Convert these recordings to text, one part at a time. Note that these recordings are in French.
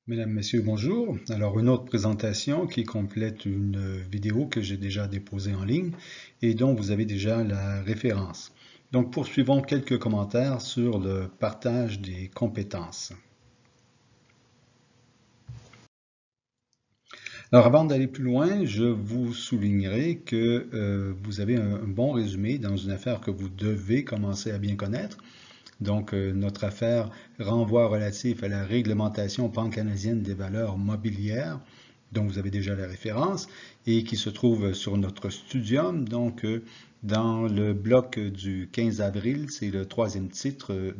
Mesdames, Messieurs, bonjour. Alors, une autre présentation qui complète une vidéo que j'ai déjà déposée en ligne et dont vous avez déjà la référence. Donc, poursuivons quelques commentaires sur le partage des compétences. Alors, avant d'aller plus loin, je vous soulignerai que vous avez un bon résumé dans une affaire que vous devez commencer à bien connaître. Donc, notre affaire renvoie relatif à la réglementation pan-canadienne des valeurs mobilières, dont vous avez déjà la référence, et qui se trouve sur notre studium. Donc, dans le bloc du 15 avril, c'est le troisième titre,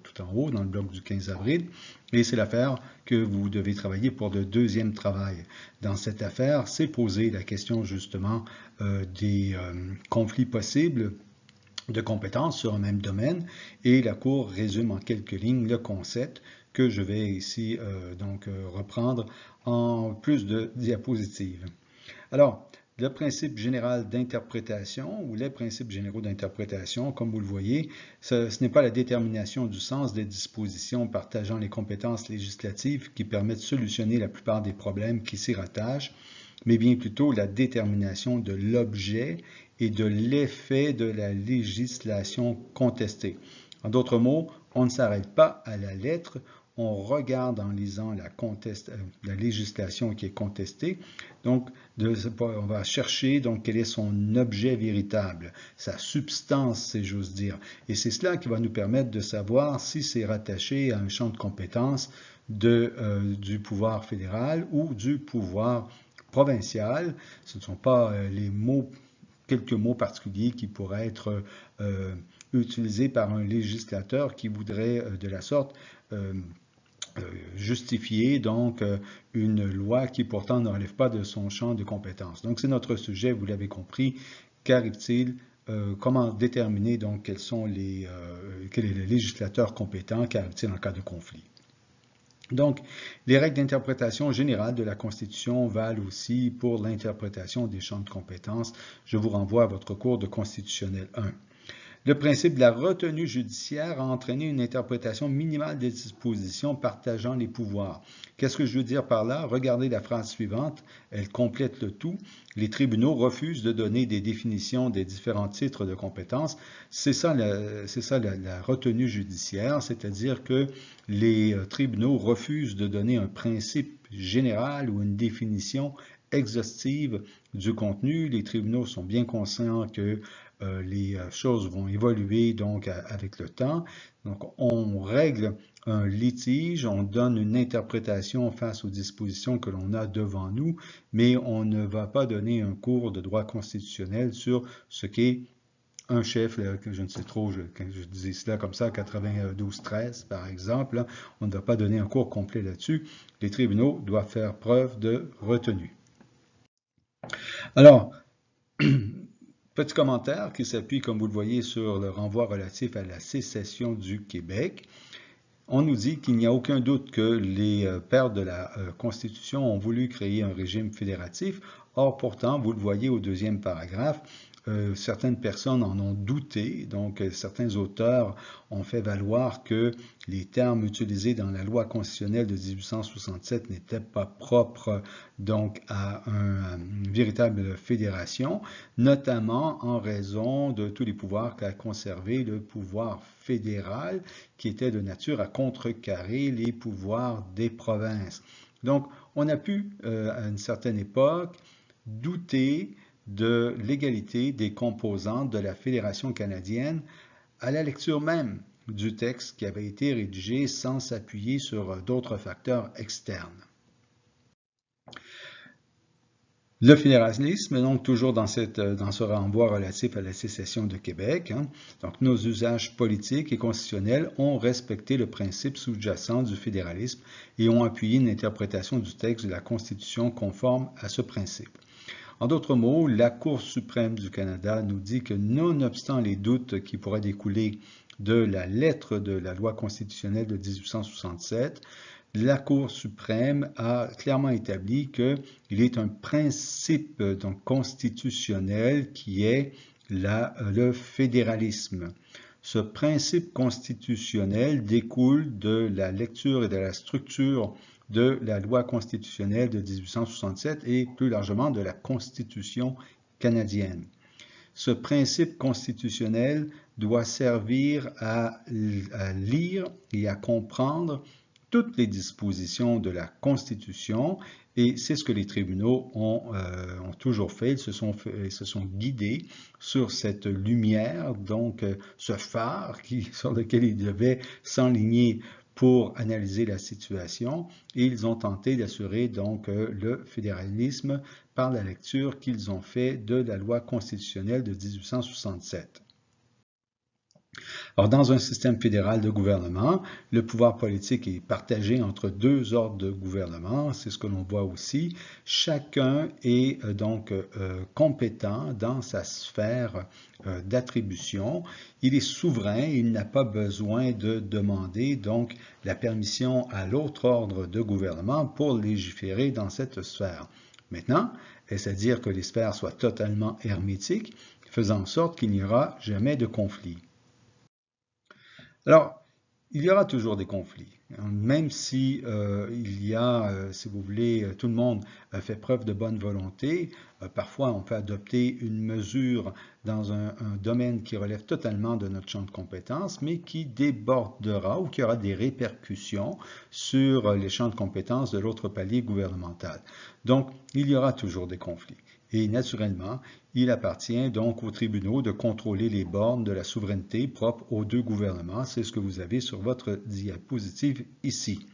tout en haut, dans le bloc du 15 avril, et c'est l'affaire que vous devez travailler pour le deuxième travail. Dans cette affaire, c'est posé la question justement des conflits possibles de compétences sur un même domaine et la Cour résume en quelques lignes le concept que je vais ici reprendre en plus de diapositives. Alors, le principe général d'interprétation ou les principes généraux d'interprétation, comme vous le voyez, ce n'est pas la détermination du sens des dispositions partageant les compétences législatives qui permettent de solutionner la plupart des problèmes qui s'y rattachent, mais bien plutôt la détermination de l'objet et de l'effet de la législation contestée. En d'autres mots, on ne s'arrête pas à la lettre, on regarde en lisant la législation qui est contestée. Donc, on va chercher donc quel est son objet véritable, sa substance, si j'ose dire. Et c'est cela qui va nous permettre de savoir si c'est rattaché à un champ de compétences du pouvoir fédéral ou du pouvoir provincial. Ce ne sont pas quelques mots particuliers qui pourraient être utilisés par un législateur qui voudrait de la sorte justifier donc une loi qui pourtant ne relève pas de son champ de compétences. Donc c'est notre sujet, vous l'avez compris. Qu'arrive-t-il? Comment déterminer donc quel est le législateur compétent? Qu'arrive-t-il en cas de conflit? Donc, les règles d'interprétation générale de la Constitution valent aussi pour l'interprétation des champs de compétences. Je vous renvoie à votre cours de constitutionnel 1. Le principe de la retenue judiciaire a entraîné une interprétation minimale des dispositions partageant les pouvoirs. Qu'est-ce que je veux dire par là? Regardez la phrase suivante, elle complète le tout. Les tribunaux refusent de donner des définitions des différents titres de compétences. C'est ça la retenue judiciaire, c'est-à-dire que les tribunaux refusent de donner un principe général ou une définition exhaustive du contenu. Les tribunaux sont bien conscients que les choses vont évoluer donc avec le temps. Donc, on règle un litige, on donne une interprétation face aux dispositions que l'on a devant nous, mais on ne va pas donner un cours de droit constitutionnel sur ce qu'est un chef, là, que je ne sais trop, quand je disais cela comme ça, 92-13 par exemple, là, on ne va pas donner un cours complet là-dessus. Les tribunaux doivent faire preuve de retenue. Alors, petit commentaire qui s'appuie, comme vous le voyez, sur le renvoi relatif à la sécession du Québec. On nous dit qu'il n'y a aucun doute que les pères de la Constitution ont voulu créer un régime fédératif. Or, pourtant, vous le voyez au deuxième paragraphe, certaines personnes en ont douté, donc certains auteurs ont fait valoir que les termes utilisés dans la loi constitutionnelle de 1867 n'étaient pas propres donc à une véritable fédération, notamment en raison de tous les pouvoirs qu'a conservé le pouvoir fédéral, qui était de nature à contrecarrer les pouvoirs des provinces. Donc, on a pu, à une certaine époque, douter de l'égalité des composantes de la Fédération canadienne à la lecture même du texte qui avait été rédigé sans s'appuyer sur d'autres facteurs externes. Le fédéralisme, donc toujours dans ce renvoi relatif à la sécession de Québec, donc nos usages politiques et constitutionnels ont respecté le principe sous-jacent du fédéralisme et ont appuyé une interprétation du texte de la Constitution conforme à ce principe. En d'autres mots, la Cour suprême du Canada nous dit que nonobstant les doutes qui pourraient découler de la lettre de la loi constitutionnelle de 1867, la Cour suprême a clairement établi qu'il est un principe donc, constitutionnel qui est le fédéralisme. Ce principe constitutionnel découle de la lecture et de la structure de la loi constitutionnelle de 1867 et plus largement de la Constitution canadienne. Ce principe constitutionnel doit servir à lire et à comprendre toutes les dispositions de la Constitution, et c'est ce que les tribunaux ont toujours fait. Ils se sont guidés sur cette lumière, donc ce phare sur lequel ils devaient s'enligner pour analyser la situation, et ils ont tenté d'assurer donc le fédéralisme par la lecture qu'ils ont fait de la loi constitutionnelle de 1867. Alors, dans un système fédéral de gouvernement, le pouvoir politique est partagé entre deux ordres de gouvernement, c'est ce que l'on voit aussi. Chacun est donc compétent dans sa sphère d'attribution. Il est souverain, il n'a pas besoin de demander donc la permission à l'autre ordre de gouvernement pour légiférer dans cette sphère. Maintenant, est-ce à dire que les sphères soient totalement hermétiques, faisant en sorte qu'il n'y aura jamais de conflit? Alors, il y aura toujours des conflits, même si il y a, si vous voulez, tout le monde fait preuve de bonne volonté. Parfois, on peut adopter une mesure dans un domaine qui relève totalement de notre champ de compétences, mais qui débordera ou qui aura des répercussions sur les champs de compétences de l'autre palier gouvernemental. Donc, il y aura toujours des conflits. Et naturellement, il appartient donc aux tribunaux de contrôler les bornes de la souveraineté propre aux deux gouvernements. C'est ce que vous avez sur votre diapositive ici.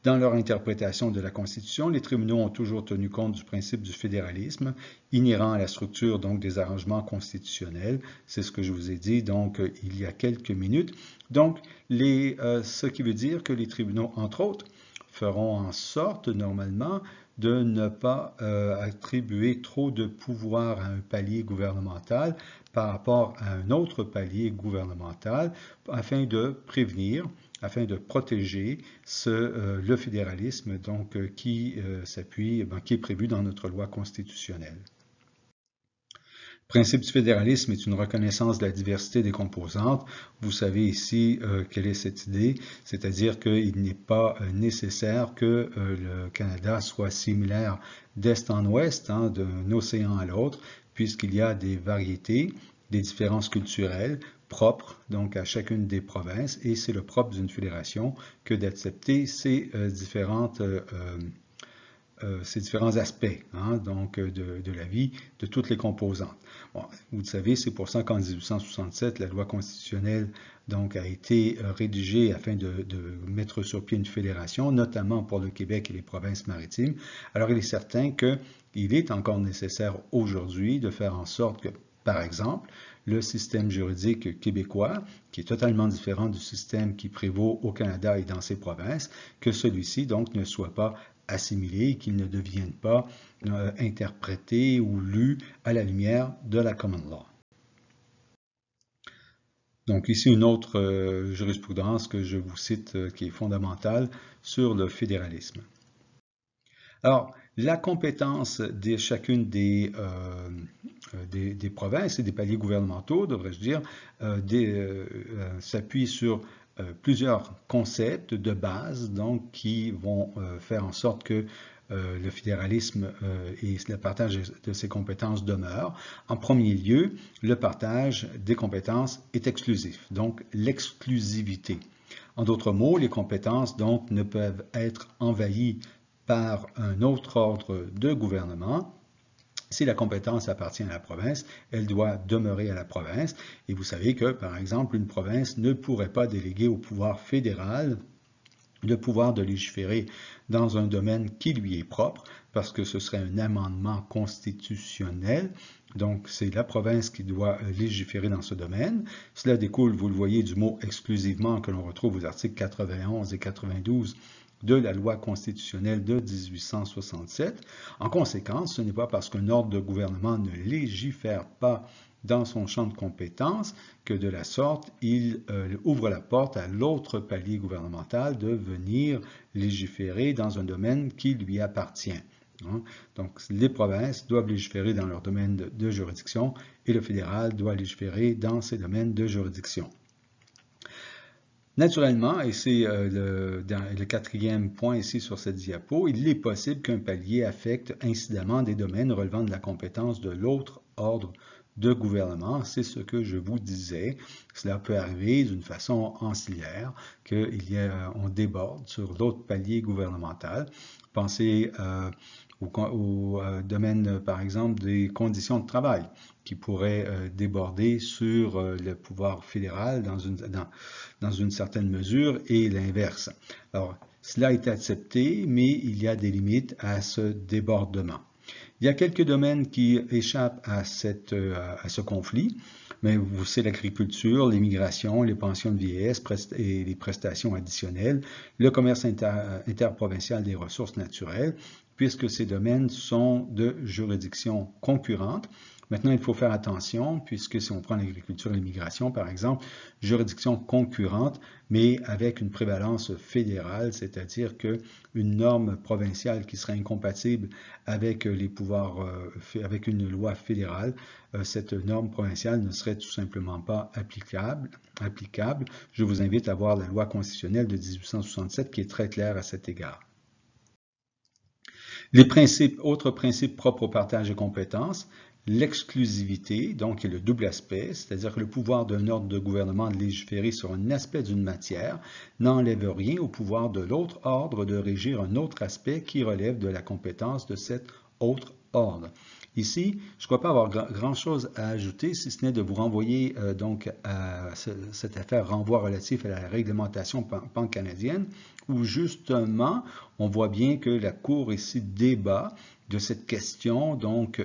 Dans leur interprétation de la Constitution, les tribunaux ont toujours tenu compte du principe du fédéralisme, inhérent à la structure donc des arrangements constitutionnels. C'est ce que je vous ai dit donc il y a quelques minutes. Donc, ce qui veut dire que les tribunaux, entre autres, feront en sorte normalement de ne pas attribuer trop de pouvoir à un palier gouvernemental par rapport à un autre palier gouvernemental afin de prévenir, afin de protéger le fédéralisme donc, qui est prévu dans notre loi constitutionnelle. Le principe du fédéralisme est une reconnaissance de la diversité des composantes. Vous savez ici quelle est cette idée, c'est-à-dire qu'il n'est pas nécessaire que le Canada soit similaire d'est en ouest, d'un océan à l'autre, puisqu'il y a des variétés, des différences culturelles propres donc à chacune des provinces, et c'est le propre d'une fédération que d'accepter ces différents aspects donc de la vie de toutes les composantes. Bon, vous le savez, c'est pour ça qu'en 1867, la loi constitutionnelle donc, a été rédigée afin de mettre sur pied une fédération, notamment pour le Québec et les provinces maritimes. Alors, il est certain qu'il est encore nécessaire aujourd'hui de faire en sorte que, par exemple, le système juridique québécois, qui est totalement différent du système qui prévaut au Canada et dans ses provinces, que celui-ci donc ne soit pas assimilé, qu'il ne devienne pas interprété ou lu à la lumière de la common law. Donc ici une autre jurisprudence que je vous cite qui est fondamentale sur le fédéralisme. Alors, la compétence de chacune des provinces et des paliers gouvernementaux, devrais-je dire, s'appuie sur plusieurs concepts de base donc, qui vont faire en sorte que le fédéralisme et le partage de ses compétences demeurent. En premier lieu, le partage des compétences est exclusif, donc l'exclusivité. En d'autres mots, les compétences donc ne peuvent être envahies par un autre ordre de gouvernement. Si la compétence appartient à la province, elle doit demeurer à la province. Et vous savez que, par exemple, une province ne pourrait pas déléguer au pouvoir fédéral le pouvoir de légiférer dans un domaine qui lui est propre, parce que ce serait un amendement constitutionnel. Donc, c'est la province qui doit légiférer dans ce domaine. Cela découle, vous le voyez, du mot exclusivement que l'on retrouve aux articles 91 et 92 de la loi constitutionnelle de 1867. En conséquence, ce n'est pas parce qu'un ordre de gouvernement ne légifère pas dans son champ de compétences que de la sorte, il ouvre la porte à l'autre palier gouvernemental de venir légiférer dans un domaine qui lui appartient. Donc, les provinces doivent légiférer dans leur domaine de juridiction et le fédéral doit légiférer dans ses domaines de juridiction. Naturellement, et c'est le quatrième point ici sur cette diapo, il est possible qu'un palier affecte incidemment des domaines relevant de la compétence de l'autre ordre de gouvernement. C'est ce que je vous disais. Cela peut arriver d'une façon ancillaire, qu'on déborde sur l'autre palier gouvernemental. Pensez au domaine, par exemple, des conditions de travail qui pourraient déborder sur le pouvoir fédéral dans une certaine mesure et l'inverse. Alors, cela est accepté, mais il y a des limites à ce débordement. Il y a quelques domaines qui échappent à ce conflit, mais c'est l'agriculture, l'immigration, les pensions de vieillesse et les prestations additionnelles, le commerce interprovincial des ressources naturelles, puisque ces domaines sont de juridiction concurrente. Maintenant, il faut faire attention, puisque si on prend l'agriculture et l'immigration, par exemple, juridiction concurrente, mais avec une prévalence fédérale, c'est-à-dire qu'une norme provinciale qui serait incompatible avec les pouvoirs, avec une loi fédérale, cette norme provinciale ne serait tout simplement pas applicable. Je vous invite à voir la loi constitutionnelle de 1867 qui est très claire à cet égard. Les autres principes propres au partage de compétences, l'exclusivité, donc, est le double aspect, c'est-à-dire que le pouvoir d'un ordre de gouvernement de légiférer sur un aspect d'une matière n'enlève rien au pouvoir de l'autre ordre de régir un autre aspect qui relève de la compétence de cet autre ordre. Ici, je ne crois pas avoir grand-chose à ajouter, si ce n'est de vous renvoyer donc à cette affaire renvoi relatif à la réglementation pan-canadienne, où justement, on voit bien que la Cour ici débat de cette question donc,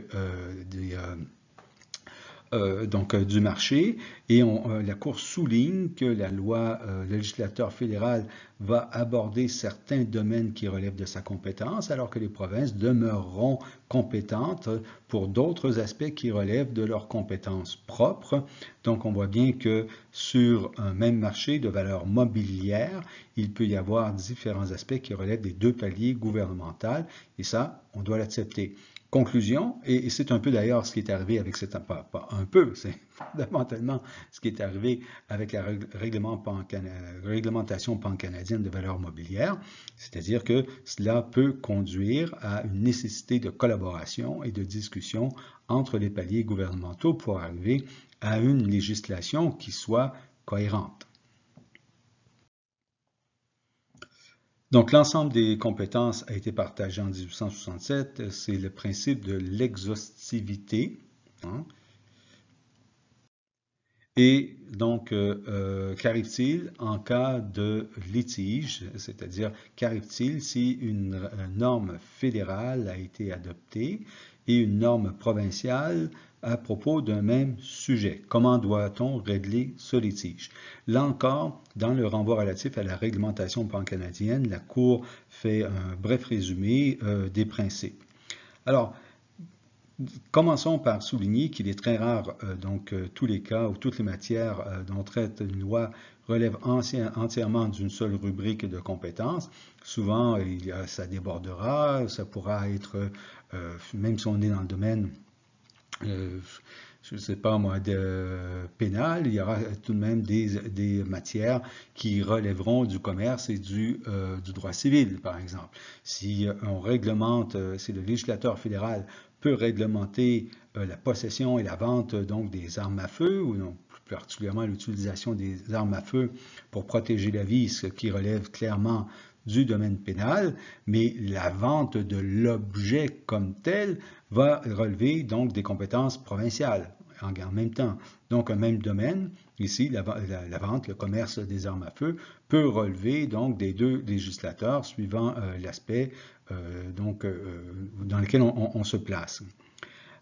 du marché et la Cour souligne que le législateur fédéral va aborder certains domaines qui relèvent de sa compétence alors que les provinces demeureront compétentes pour d'autres aspects qui relèvent de leurs compétences propres. Donc on voit bien que sur un même marché de valeur mobilière, il peut y avoir différents aspects qui relèvent des deux paliers gouvernementaux et ça, on doit l'accepter. Conclusion, et c'est un peu d'ailleurs ce qui est arrivé avec cette, pas un peu, c'est fondamentalement ce qui est arrivé avec la réglementation pan-canadienne de valeur mobilière, c'est-à-dire que cela peut conduire à une nécessité de collaboration et de discussion entre les paliers gouvernementaux pour arriver à une législation qui soit cohérente. Donc, l'ensemble des compétences a été partagé en 1867. C'est le principe de l'exhaustivité. Hein. Et donc, qu'arrive-t-il en cas de litige, c'est-à-dire qu'arrive-t-il si une norme fédérale a été adoptée et une norme provinciale à propos d'un même sujet? Comment doit-on régler ce litige? Là encore, dans le renvoi relatif à la réglementation pan-canadienne, la Cour fait un bref résumé des principes. Alors, commençons par souligner qu'il est très rare, tous les cas ou toutes les matières dont traite une loi relèvent entièrement d'une seule rubrique de compétences. Souvent, ça débordera, ça pourra être, même si on est dans le domaine, je ne sais pas moi, pénal, il y aura tout de même des matières qui relèveront du commerce et du droit civil, par exemple. Si on réglemente, si le législateur fédéral peut réglementer la possession et la vente donc des armes à feu, ou non, plus particulièrement l'utilisation des armes à feu pour protéger la vie, ce qui relève clairement du domaine pénal, mais la vente de l'objet comme tel va relever donc des compétences provinciales en même temps. Donc un même domaine, ici la vente, le commerce des armes à feu, peut relever donc des deux législateurs suivant l'aspect dans lequel on se place.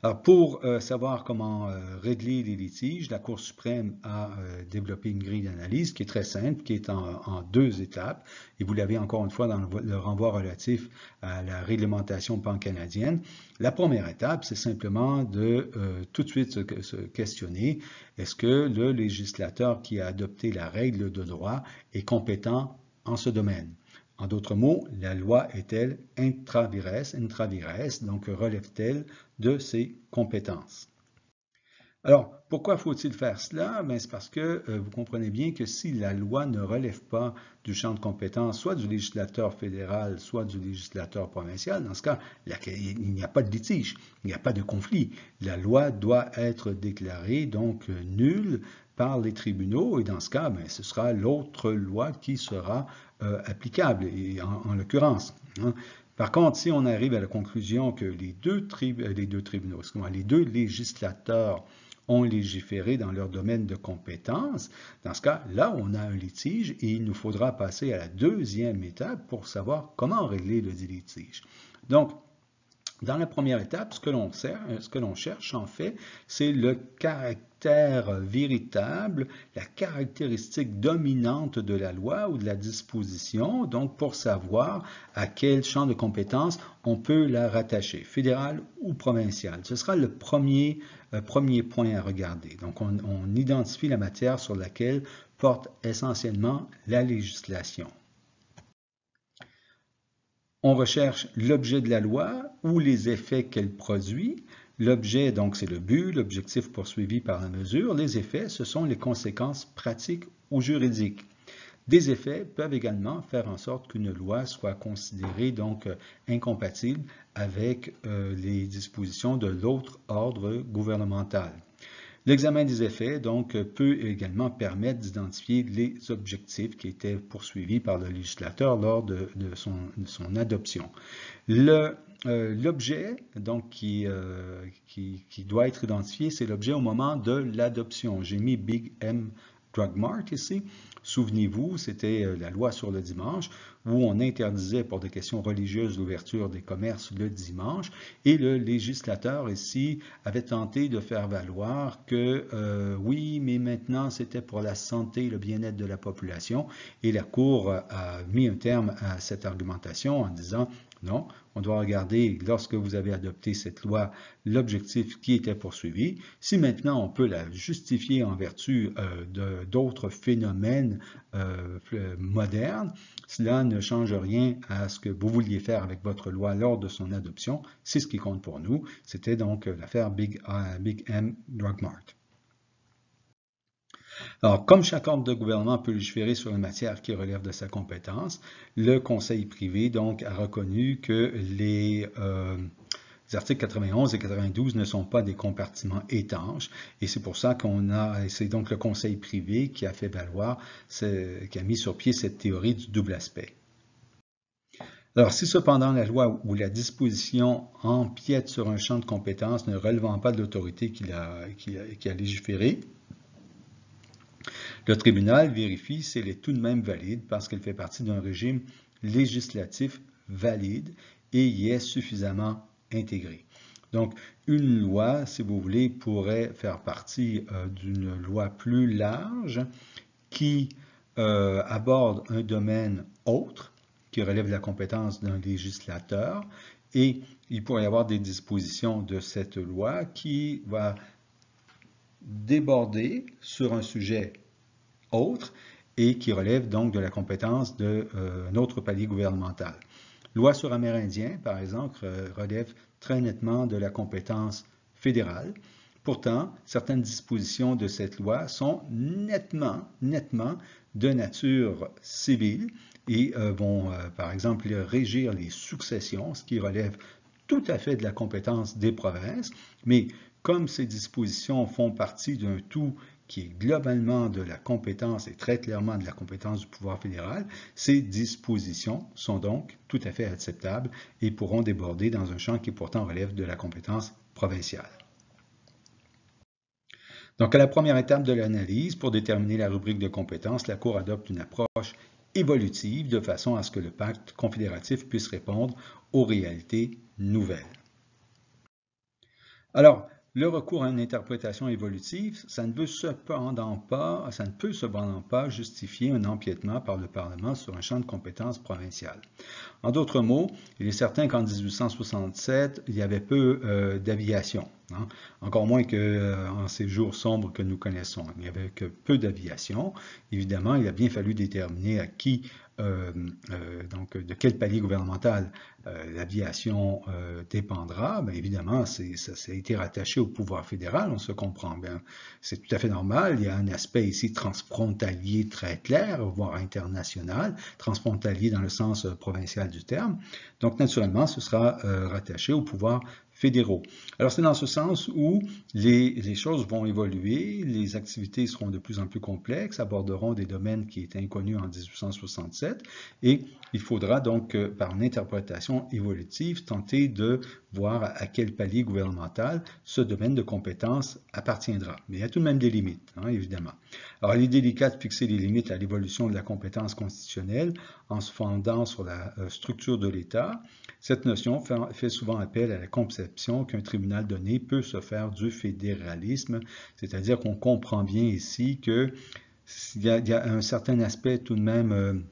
Alors, pour savoir comment régler les litiges, la Cour suprême a développé une grille d'analyse qui est très simple, qui est en deux étapes. Et vous l'avez encore une fois dans le renvoi relatif à la réglementation pan-canadienne. La première étape, c'est simplement de tout de suite se questionner, est-ce que le législateur qui a adopté la règle de droit est compétent en ce domaine? En d'autres mots, la loi est-elle intra vires, donc relève-t-elle de ses compétences? Alors, pourquoi faut-il faire cela? Ben, c'est parce que vous comprenez bien que si la loi ne relève pas du champ de compétence, soit du législateur fédéral, soit du législateur provincial, dans ce cas, il n'y a pas de litige, il n'y a pas de conflit. La loi doit être déclarée donc nulle par les tribunaux et dans ce cas, ben, ce sera l'autre loi qui sera applicable, et en l'occurrence. Hein. Par contre, si on arrive à la conclusion que les deux tribunaux, les deux législateurs ont légiféré dans leur domaine de compétence, dans ce cas, là, on a un litige et il nous faudra passer à la deuxième étape pour savoir comment régler le litige. Donc, dans la première étape, ce que l'on cherche, en fait, c'est le caractère véritable, la caractéristique dominante de la loi ou de la disposition, donc pour savoir à quel champ de compétences on peut la rattacher, fédéral ou provincial. Ce sera le premier point à regarder. Donc, on identifie la matière sur laquelle porte essentiellement la législation. On recherche l'objet de la loi ou les effets qu'elle produit. L'objet, donc, c'est le but, l'objectif poursuivi par la mesure. Les effets, ce sont les conséquences pratiques ou juridiques. Des effets peuvent également faire en sorte qu'une loi soit considérée donc incompatible avec les dispositions de l'autre ordre gouvernemental. L'examen des effets, donc, peut également permettre d'identifier les objectifs qui étaient poursuivis par le législateur lors de son adoption. L'objet, donc, qui doit être identifié, c'est l'objet au moment de l'adoption. J'ai mis Big M Drug Mart ici. Souvenez-vous, c'était la loi sur le dimanche où on interdisait pour des questions religieuses l'ouverture des commerces le dimanche et le législateur ici avait tenté de faire valoir que oui, mais maintenant c'était pour la santé et le bien-être de la population et la Cour a mis un terme à cette argumentation en disant non, on doit regarder, lorsque vous avez adopté cette loi, l'objectif qui était poursuivi. Si maintenant on peut la justifier en vertu d'autres phénomènes modernes, cela ne change rien à ce que vous vouliez faire avec votre loi lors de son adoption. C'est ce qui compte pour nous. C'était donc l'affaire Big M Drug Mart. Alors, comme chaque ordre de gouvernement peut légiférer sur une matière qui relève de sa compétence, le Conseil privé donc a reconnu que les articles 91 et 92 ne sont pas des compartiments étanches et c'est pour ça c'est donc le Conseil privé qui a fait valoir, qui a mis sur pied cette théorie du double aspect. Alors, si cependant la loi ou la disposition empiète sur un champ de compétences ne relevant pas de l'autorité qui a légiféré, le tribunal vérifie si elle est tout de même valide parce qu'elle fait partie d'un régime législatif valide et y est suffisamment intégrée. Donc, une loi, si vous voulez, pourrait faire partie d'une loi plus large qui aborde un domaine autre, qui relève de la compétence d'un législateur, et il pourrait y avoir des dispositions de cette loi qui va déborder sur un sujet autre et qui relève donc de la compétence d'un autre palier gouvernemental. Loi sur Amérindiens, par exemple, relève très nettement de la compétence fédérale. Pourtant, certaines dispositions de cette loi sont nettement de nature civile et vont, par exemple, régir les successions, ce qui relève tout à fait de la compétence des provinces, mais comme ces dispositions font partie d'un tout qui est globalement de la compétence et très clairement de la compétence du pouvoir fédéral, ces dispositions sont donc tout à fait acceptables et pourront déborder dans un champ qui pourtant relève de la compétence provinciale. Donc, à la première étape de l'analyse, pour déterminer la rubrique de compétences, la Cour adopte une approche évolutive de façon à ce que le pacte confédératif puisse répondre aux réalités nouvelles. Alors, le recours à une interprétation évolutive, ça ne peut cependant pas justifier un empiètement par le Parlement sur un champ de compétences provincial. En d'autres mots, il est certain qu'en 1867, il y avait peu d'aviation. hein. Encore moins qu'en ces jours sombres que nous connaissons. Il n'y avait que peu d'aviation. Évidemment, il a bien fallu déterminer à qui, donc de quel palier gouvernemental l'aviation dépendra. Bien évidemment, ça a été rattaché au pouvoir fédéral, on se comprend bien. C'est tout à fait normal. Il y a un aspect ici transfrontalier très clair, voire international, transfrontalier dans le sens provincial du terme. Donc, naturellement, ce sera rattaché au pouvoir fédéraux. Alors, c'est dans ce sens où les choses vont évoluer, les activités seront de plus en plus complexes, aborderont des domaines qui étaient inconnus en 1867, et il faudra donc, par une interprétation évolutive, tenter de voir à quel palier gouvernemental ce domaine de compétence appartiendra. Mais il y a tout de même des limites, hein, évidemment. Alors, il est délicat de fixer les limites à l'évolution de la compétence constitutionnelle en se fondant sur la structure de l'État. Cette notion fait souvent appel à la conception qu'un tribunal donné peut se faire du fédéralisme, c'est-à-dire qu'on comprend bien ici qu'il y a un certain aspect tout de même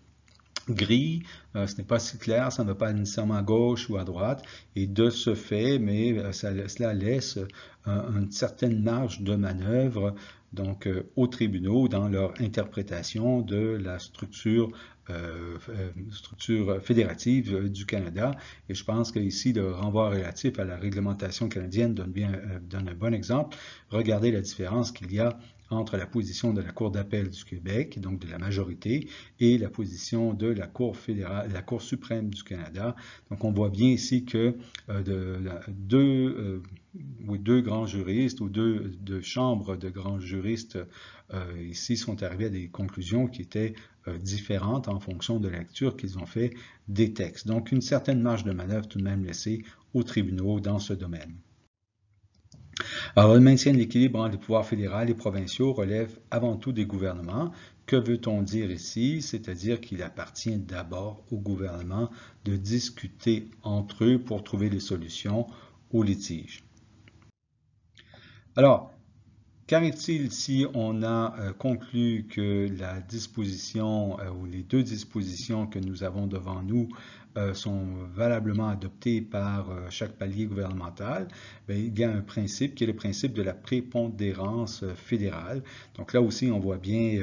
gris, ce n'est pas si clair, ça ne va pas nécessairement à gauche ou à droite, et de ce fait, mais cela laisse une certaine marge de manœuvre donc aux tribunaux dans leur interprétation de la structure fédérative du Canada. Et je pense qu'ici, le renvoi relatif à la réglementation canadienne donne un bon exemple. Regardez la différence qu'il y a entre la position de la Cour d'appel du Québec, donc de la majorité, et la position de la Cour fédérale, la Cour suprême du Canada. Donc, on voit bien ici que deux grands juristes ou deux chambres de grands juristes ici sont arrivés à des conclusions qui étaient différentes en fonction de la lecture qu'ils ont fait des textes. Donc, une certaine marge de manœuvre tout de même laissée aux tribunaux dans ce domaine. Alors, le maintien de l'équilibre entre les pouvoirs fédéraux et provinciaux relève avant tout des gouvernements. Que veut-on dire ici? C'est-à-dire qu'il appartient d'abord au gouvernement de discuter entre eux pour trouver des solutions aux litiges. Alors, qu'arrive-t-il si on a conclu que la disposition ou les deux dispositions que nous avons devant nous sont valablement adoptées par chaque palier gouvernemental? Bien, il y a un principe qui est le principe de la prépondérance fédérale. Donc là aussi, on voit bien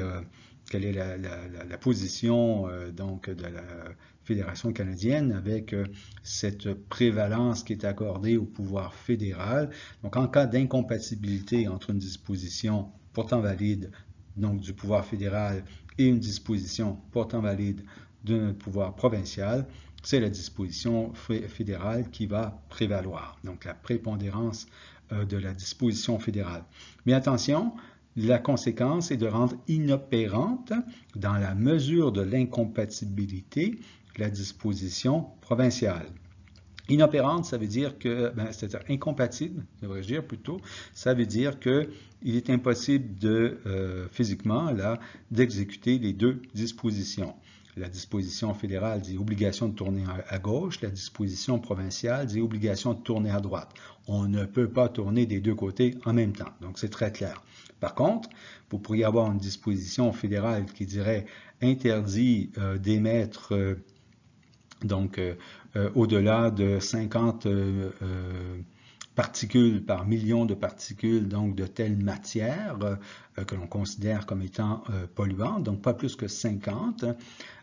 quelle est la position donc de la Fédération canadienne avec cette prévalence qui est accordée au pouvoir fédéral. Donc, en cas d'incompatibilité entre une disposition pourtant valide donc du pouvoir fédéral et une disposition pourtant valide d'un pouvoir provincial, c'est la disposition fédérale qui va prévaloir. Donc, la prépondérance de la disposition fédérale. Mais attention, la conséquence est de rendre inopérante, dans la mesure de l'incompatibilité, la disposition provinciale. Inopérante, ça veut dire que, c'est-à-dire incompatible, devrais-je dire plutôt, ça veut dire qu'il est impossible physiquement, là, d'exécuter les deux dispositions. La disposition fédérale dit obligation de tourner à gauche, la disposition provinciale dit obligation de tourner à droite. On ne peut pas tourner des deux côtés en même temps, donc c'est très clair. Par contre, vous pourriez avoir une disposition fédérale qui dirait interdit d'émettre au-delà de 50 particules par million de particules donc de telle matière que l'on considère comme étant polluante, donc pas plus que 50,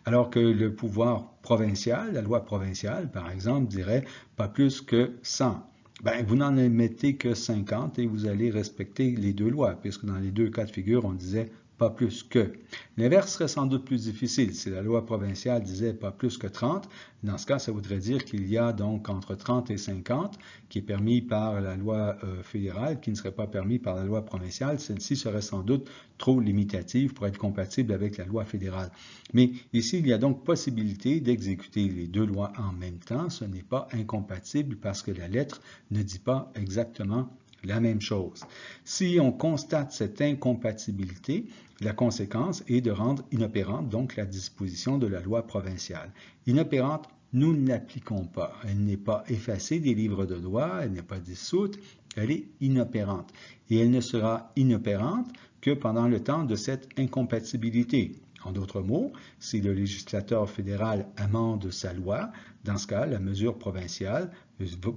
alors que le pouvoir provincial, la loi provinciale par exemple, dirait pas plus que 100. Ben, vous n'en émettez que 50 et vous allez respecter les deux lois, puisque dans les deux cas de figure, on disait pas plus que. L'inverse serait sans doute plus difficile. Si la loi provinciale disait pas plus que 30, dans ce cas, ça voudrait dire qu'il y a donc entre 30 et 50 qui est permis par la loi fédérale, qui ne serait pas permis par la loi provinciale. Celle-ci serait sans doute trop limitative pour être compatible avec la loi fédérale. Mais ici, il y a donc possibilité d'exécuter les deux lois en même temps. Ce n'est pas incompatible parce que la lettre ne dit pas exactement la même chose. Si on constate cette incompatibilité, la conséquence est de rendre inopérante donc la disposition de la loi provinciale. Inopérante, nous ne l'appliquons pas. Elle n'est pas effacée des livres de loi, elle n'est pas dissoute, elle est inopérante. Et elle ne sera inopérante que pendant le temps de cette incompatibilité. En d'autres mots, si le législateur fédéral amende sa loi, dans ce cas, la mesure provinciale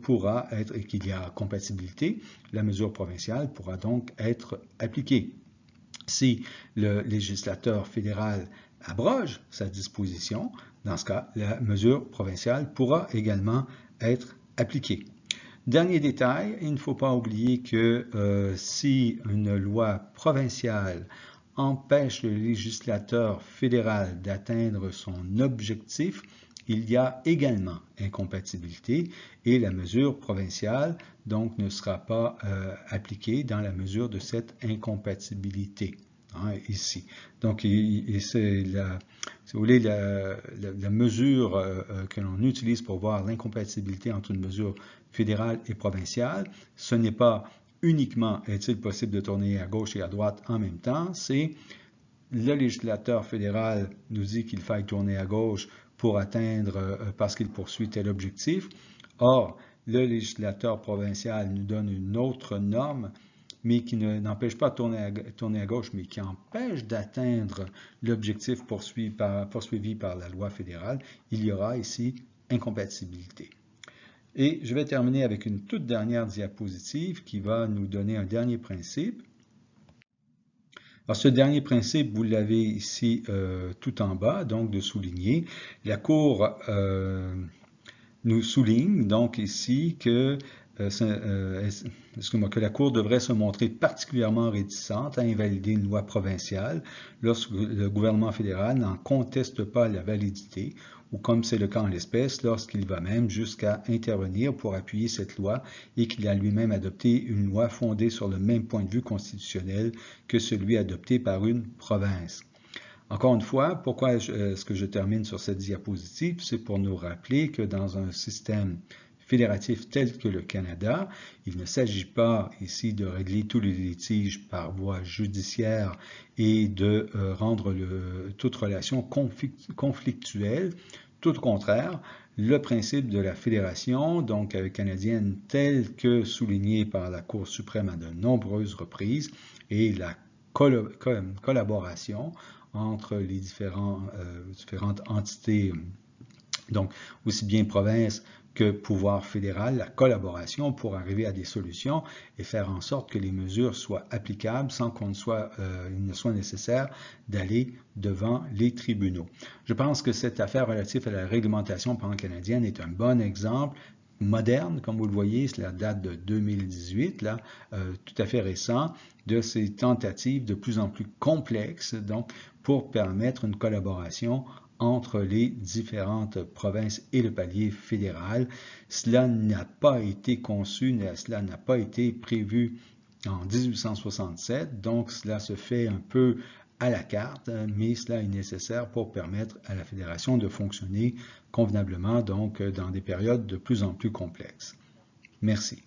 pourra être, et qu'il y a compatibilité, la mesure provinciale pourra donc être appliquée. Si le législateur fédéral abroge sa disposition, dans ce cas, la mesure provinciale pourra également être appliquée. Dernier détail, il ne faut pas oublier que si une loi provinciale empêche le législateur fédéral d'atteindre son objectif, il y a également incompatibilité et la mesure provinciale donc ne sera pas appliquée dans la mesure de cette incompatibilité. Ici. Donc, c'est si vous voulez, la mesure que l'on utilise pour voir l'incompatibilité entre une mesure fédérale et provinciale, ce n'est pas uniquement est-il possible de tourner à gauche et à droite en même temps, c'est le législateur fédéral nous dit qu'il faille tourner à gauche pour atteindre, parce qu'il poursuit tel objectif. Or, le législateur provincial nous donne une autre norme, mais qui n'empêche pas de tourner à gauche, mais qui empêche d'atteindre l'objectif poursuivi par la loi fédérale. Il y aura ici incompatibilité. Et je vais terminer avec une toute dernière diapositive qui va nous donner un dernier principe. Alors, ce dernier principe, vous l'avez ici tout en bas, donc de souligner. La Cour nous souligne donc ici que la Cour devrait se montrer particulièrement réticente à invalider une loi provinciale lorsque le gouvernement fédéral n'en conteste pas la validité ou, comme c'est le cas en l'espèce, lorsqu'il va même jusqu'à intervenir pour appuyer cette loi et qu'il a lui-même adopté une loi fondée sur le même point de vue constitutionnel que celui adopté par une province. Encore une fois, pourquoi est-ce que je termine sur cette diapositive? C'est pour nous rappeler que dans un système fédératif tel que le Canada, il ne s'agit pas ici de régler tous les litiges par voie judiciaire et de rendre toute relation conflictuelle. Tout au contraire, le principe de la fédération, donc canadienne, tel que souligné par la Cour suprême à de nombreuses reprises, et la collaboration entre les différentes entités, donc aussi bien provinces que pouvoir fédéral, la collaboration pour arriver à des solutions et faire en sorte que les mesures soient applicables sans qu'il ne soit nécessaire d'aller devant les tribunaux. Je pense que cette affaire relative à la réglementation pan-canadienne est un bon exemple moderne, comme vous le voyez, cela date de 2018, là, tout à fait récent, de ces tentatives de plus en plus complexes, donc, pour permettre une collaboration entre les différentes provinces et le palier fédéral. Cela n'a pas été conçu, cela n'a pas été prévu en 1867, donc cela se fait un peu à la carte, mais cela est nécessaire pour permettre à la fédération de fonctionner convenablement, donc dans des périodes de plus en plus complexes. Merci.